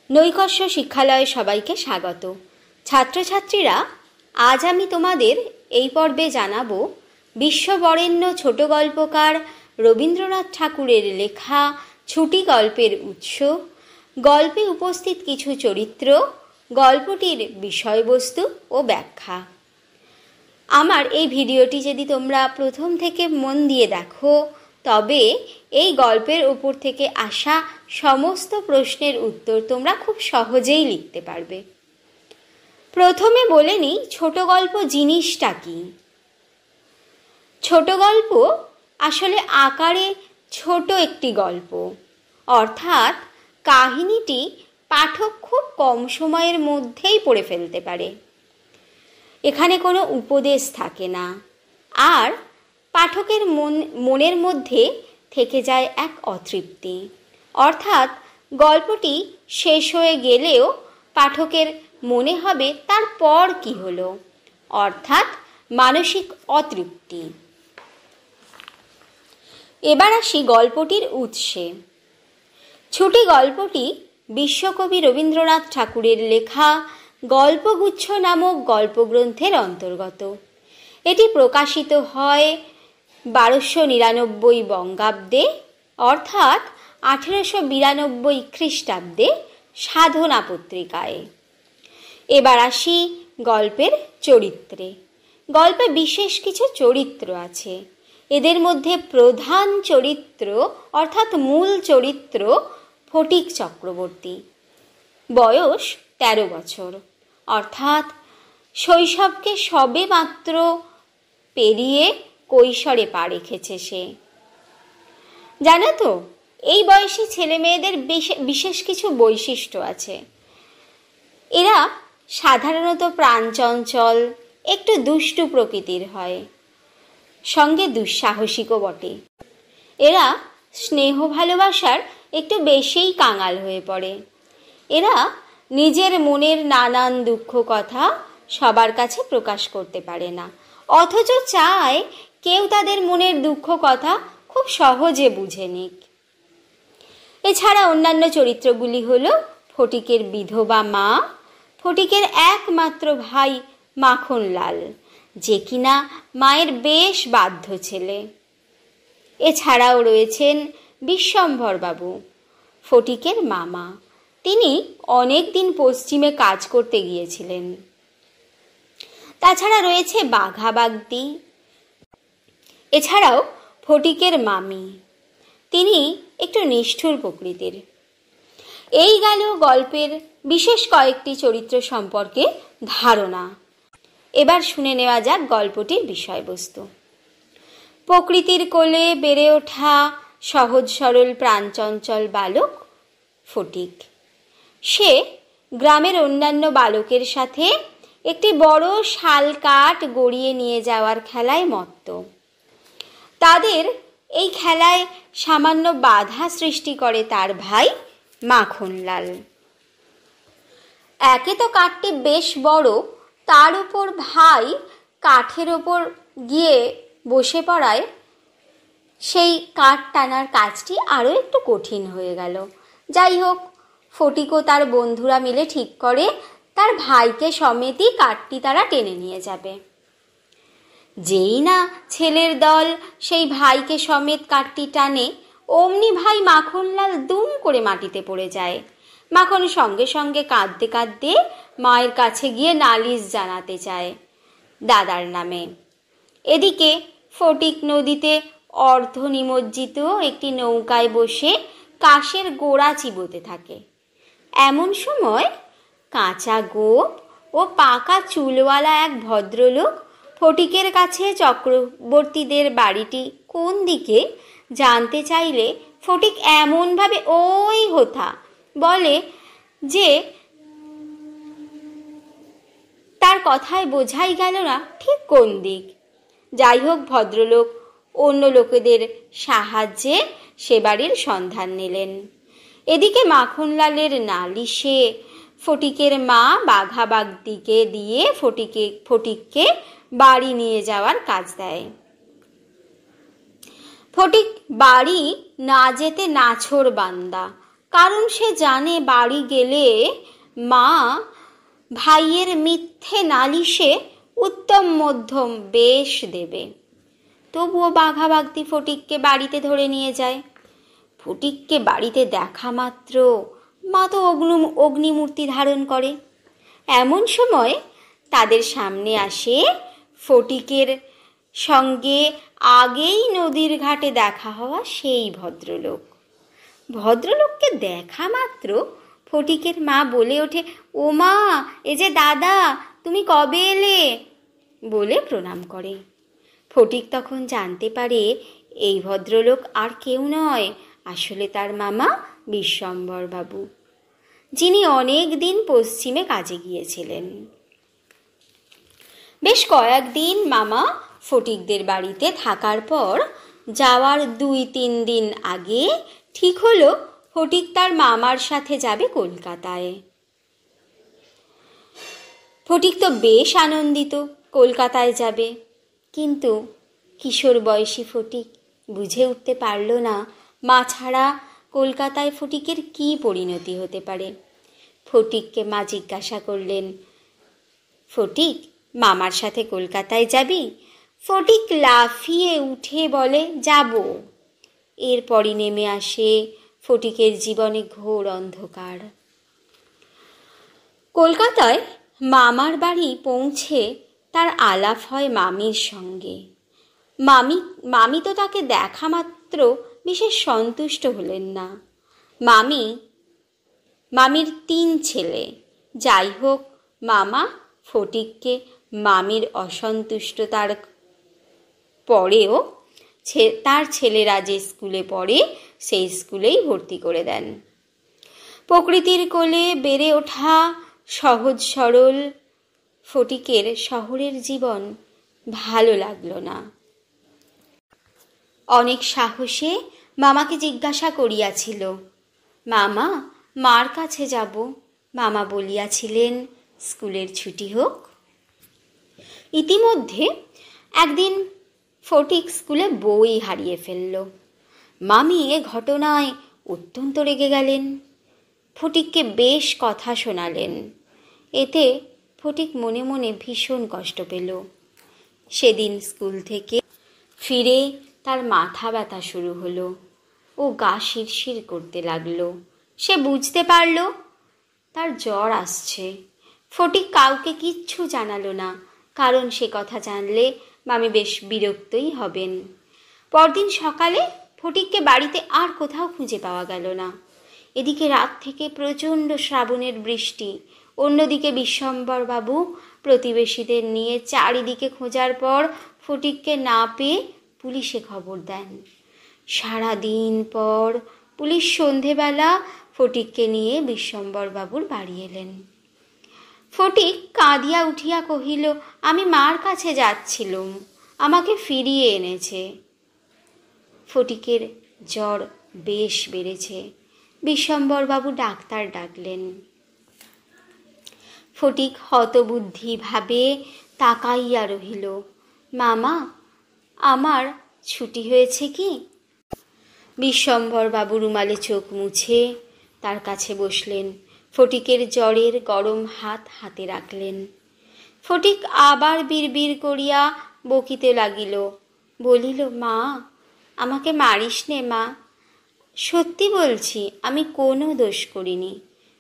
নৈকস্য শিক্ষালয়ে সবাইকে স্বাগত। ছাত্রছাত্রীরা, আজ আমি তোমাদের এই পর্বে জানাবো বিশ্ববরেণ্য ছোট গল্পকার রবীন্দ্রনাথ ঠাকুরের লেখা ছুটি গল্পের উৎস, গল্পে উপস্থিত কিছু চরিত্র, গল্পটির বিষয়বস্তু ও ব্যাখ্যা। আমার এই ভিডিওটি যদি তোমরা প্রথম থেকে মন দিয়ে দেখো, তবে এই গল্পের উপর থেকে আসা সমস্ত প্রশ্নের উত্তর তোমরা খুব সহজেই লিখতে পারবে। প্রথমে বলে নিই, ছোট গল্প জিনিসটা কি। ছোট গল্প আসলে আকারে ছোট একটি গল্প, অর্থাৎ কাহিনীটি পাঠক খুব কম সময়ের মধ্যেই পড়ে ফেলতে পারে। এখানে কোনো উপদেশ থাকে না, আর পাঠকের মনের মধ্যে থেকে যায় এক অতৃপ্তি, অর্থাৎ গল্পটি শেষ হয়ে গেলেও পাঠকের মনে হবে তারপর কি হলো, অর্থাৎ মানসিক অতৃপ্তি। এবার আসি গল্পটির উৎসে। ছুটি গল্পটি বিশ্বকবি রবীন্দ্রনাথ ঠাকুরের লেখা গল্পগুচ্ছ নামক গল্পগ্রন্থের অন্তর্গত। এটি প্রকাশিত হয় 1299 বঙ্গাব্দে, অর্থাৎ 1892 খ্রিস্টাব্দে সাধনা পত্রিকায়। এবার আসি গল্পের চরিত্রে। গল্পে বিশেষ কিছু চরিত্র আছে। এদের মধ্যে প্রধান চরিত্র অর্থাৎ মূল চরিত্র ফটিক চক্রবর্তী। বয়স 13 বছর, অর্থাৎ শৈশবকে সবে মাত্র পেরিয়ে কৈশোরে পা রেখেছে সে। জানো তো, এই বয়সী ছেলে মেয়েদের বিশেষ কিছু বৈশিষ্ট্য আছে। এরা সাধারণত প্রাণচঞ্চল, একটু দুষ্টু প্রকৃতির হয়, সঙ্গে দুঃসাহসিকও বটে। এরা স্নেহ ভালোবাসার একটু বেশিই কাঙাল হয়ে পড়ে। এরা নিজের মনের নানান দুঃখ কথা সবার কাছে প্রকাশ করতে পারে না, অথচ চায় কেউ তাদের মনের দুঃখ কথা খুব সহজে বুঝে নিক। এছাড়া অন্যান্য চরিত্রগুলি হলো ফটিকের বিধবা মা, ফটিকের একমাত্র ভাই মাখনলাল, যে কিনা মায়ের বেশ বাধ্য ছেলে। এছাড়াও রয়েছেন বিশ্বম্ভরবাবু, ফটিকের মামা। তিনি অনেক দিন পশ্চিমে কাজ করতে গিয়েছিলেন। তাছাড়া রয়েছে বাঘা বাগদি। এছাড়াও ফটিকের মামি, তিনি একটু নিষ্ঠুর প্রকৃতির। এই গেল গল্পের বিশেষ কয়েকটি চরিত্র সম্পর্কে ধারণা। এবার শুনে নেওয়া যাক গল্পটির বিষয়বস্তু। প্রকৃতির কোলে বেড়ে ওঠা সহজ সরল প্রাণচঞ্চল বালক ফটিক। সে গ্রামের অন্যান্য বালকের সাথে একটি বড় শাল কাঠ গড়িয়ে নিয়ে যাওয়ার খেলায় মত্ত। তাদের এই খেলায় সামান্য বাধা সৃষ্টি করে তার ভাই মাখনলাল। একে তো কাঠটি বেশ বড়, তার উপর ভাই কাঠের ওপর গিয়ে বসে পড়ায় সেই কাঠ টানার কাজটি আরও একটু কঠিন হয়ে গেল। যাই হোক, ফটিক ও তার বন্ধুরা মিলে ঠিক করে তার ভাইকে সমেতই কাঠটি তারা টেনে নিয়ে যাবে। যেই না ছেলের দল সেই ভাইকে সমেত কাঠটি টানে, অমনি ভাই মাখনলাল দুম করে মাটিতে পড়ে যায়। মাখন সঙ্গে সঙ্গে কাঁদতে কাঁদতে মায়ের কাছে গিয়ে নালিশ জানাতে চায় দাদার নামে। এদিকে ফটিক নদীতে অর্ধ নিমজ্জিত একটি নৌকায় বসে কাশের গোড়া চিবোতে থাকে। এমন সময় কাঁচা গোপ ও পাকা চুলওয়ালা এক ভদ্রলোক ফটিকের কাছে চক্রবর্তীদের বাড়িটি কোন দিকে জানতে চাইলে ফটিক এমনভাবে ওই হোথা বলে যে তার কথায় বোঝাই গেল না ঠিক কোন দিক। যাই হোক, ভদ্রলোক অন্য লোকেদের সাহায্যে সে বাড়ির সন্ধান নিলেন। এদিকে মাখনলালের নালিশে ফটিকের মা বাঘা বাগদিকে দিয়ে ফটিককে বাড়ি নিয়ে যাওয়ার কাজ দেয়। ফটিক বাড়ি না যেতে নাছোড় বান্দা, কারণ সে জানে বাড়ি গেলে মা ভাইয়ের মিথ্যে নালিশে উত্তম মধ্যম বেশ দেবে। তবুও বাঘাবাগদি ফটিককে বাড়িতে ধরে নিয়ে যায়। ফটিককে বাড়িতে দেখা মাত্র মা তো অগ্নিমূর্তি ধারণ করে। এমন সময় তাদের সামনে আসে ফটিকের সঙ্গে আগেই নদীর ঘাটে দেখা হওয়া সেই ভদ্রলোক। ভদ্রলোককে দেখা মাত্র ফটিকের মা বলে ওঠে, ও মা, এ যে দাদা, তুমি কবে এলে, বলে প্রণাম করে। ফটিক তখন জানতে পারে এই ভদ্রলোক আর কেউ নয়, আসলে তার মামা বিশ্বম্বর বাবু, যিনি অনেক দিন পশ্চিমে কাজে গিয়েছিলেন। বেশ কয়েকদিন মামা ফটিকদের বাড়িতে থাকার পর যাওয়ার 2-3 দিন আগে ঠিক হলো ফটিক তার মামার সাথে যাবে কলকাতায়। ফটিক তো বেশ আনন্দিত কলকাতায় যাবে, কিন্তু কিশোর বয়সী ফটিক বুঝে উঠতে পারল না মা ছাড়া কলকাতায় ফটিকের কী পরিণতি হতে পারে। ফটিককে মা জিজ্ঞাসা করলেন, ফটিক, মামার সাথে কলকাতায় যাবি? ফটিক লাফিয়ে উঠে বলে, যাব। এরপরই নেমে আসে ফটিকের জীবনে ঘোর অন্ধকার। কলকাতায় মামার বাড়ি পৌঁছে তার আলাপ হয় মামির সঙ্গে। মামি তো তাকে দেখা মাত্র বিশেষ সন্তুষ্ট হলেন না। মামির 3 ছেলে। যাই হোক, মামা ফটিককে মামির অসন্তুষ্টতার পরেও তার ছেলেরা যে স্কুলে পড়ে সেই স্কুলেই ভর্তি করে দেন। প্রকৃতির কোলে বেড়ে ওঠা সহজ সরল ফটিকের শহরের জীবন ভালো লাগলো না। অনেক সাহসে মামাকে জিজ্ঞাসা করিয়াছিল, মামা, মার কাছে যাব। মামা বলিয়াছিলেন, স্কুলের ছুটি হোক। ইতিমধ্যে একদিন ফটিক স্কুলে বই হারিয়ে ফেলল। মামি এ ঘটনায় অত্যন্ত রেগে গেলেন। ফটিককে বেশ কথা শোনালেন। এতে ফটিক মনে মনে ভীষণ কষ্ট পেল। সেদিন স্কুল থেকে ফিরে তার মাথা ব্যথা শুরু হলো ও গা শিরশির করতে লাগলো। সে বুঝতে পারল তার জ্বর আসছে। ফটিক কাউকে কিচ্ছু জানালো না, কারণ সে কথা জানলে মামি বেশ বিরক্তই হবেন। পরদিন সকালে ফটিককে বাড়িতে আর কোথাও খুঁজে পাওয়া গেল না। এদিকে রাত থেকে প্রচণ্ড শ্রাবণের বৃষ্টি, অন্যদিকে বিশ্বম্বর বাবু প্রতিবেশীদের নিয়ে চারিদিকে খোঁজার পর ফটিককে না পেয়ে পুলিশে খবর দেন। সারাদিন পর পুলিশ সন্ধেবেলা ফটিককে নিয়ে বিশ্বম্বর বাবুর বাড়ি এলেন। ফটিক কাঁদিয়া উঠিয়া কহিল, আমি মার কাছে যাচ্ছিলুম, আমাকে ফিরিয়ে এনেছে। ফটিকের জ্বর বেশ বেড়েছে। বিশ্বম্বর বাবু ডাক্তার ডাকলেন। ফটিক হতবুদ্ধি ভাবে তাকাইয়া রহিল। মামা, আমার ছুটি হয়েছে কি? বিশ্বম্বর বাবু রুমালে চোখ মুছে তার কাছে বসলেন। ফটিকের জ্বরের গরম হাত হাতে রাখলেন। ফটিক আবার বিড়বিড় করিয়া বকিতে লাগিল। বলিল, মা, আমাকে মারিস নে মা, সত্যি বলছি, আমি কোনো দোষ করিনি।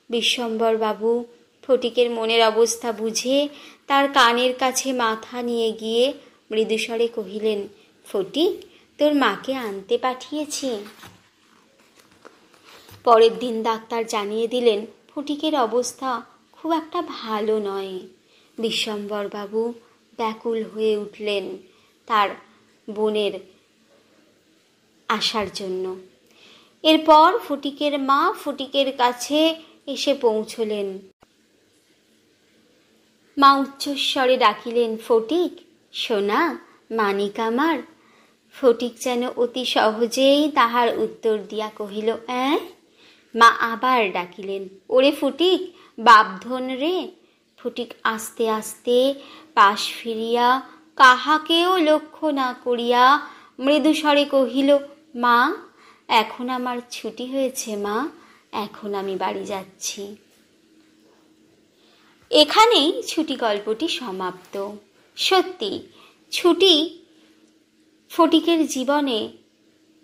বিশ্বম্বর বাবু ফটিকের মনের অবস্থা বুঝে তার কানের কাছে মাথা নিয়ে গিয়ে মৃদুস্বরে কহিলেন, ফটিক, তোর মাকে আনতে পাঠিয়েছি। পরের দিন ডাক্তার জানিয়ে দিলেন ফটিকের অবস্থা খুব একটা ভালো নয়। বিশ্বম্বর বাবু ব্যাকুল হয়ে উঠলেন তার বোনের আসার জন্য। এরপর ফটিকের মা ফটিকের কাছে এসে পৌঁছলেন। মা উচ্চস্বরে ডাকিলেন, ফটিক, সোনা, মানিক আমার। ফটিক যেন অতি সহজেই তাহার উত্তর দিয়া কহিল, মা আবার ডাকিলেন, ওরে ফটিক, বাপধন রে। ফটিক আস্তে আস্তে পাশ ফিরিয়া কাহাকেও লক্ষ্য না করিয়া মৃদুস্বরে কহিল, মা, এখন আমার ছুটি হয়েছে মা, এখন আমি বাড়ি যাচ্ছি। এখানেই ছুটি গল্পটি সমাপ্ত। সত্যি ছুটি ফটিকের জীবনে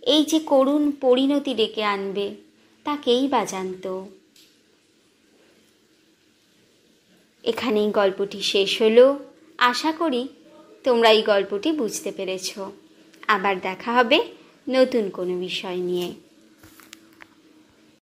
এই যে করুণ পরিণতি ডেকে আনবে তাকেই বা জানত। এখানেই গল্পটি শেষ হলো। আশা করি তোমরা এই গল্পটি বুঝতে পেরেছ। আবার দেখা হবে নতুন কোনো বিষয় নিয়ে।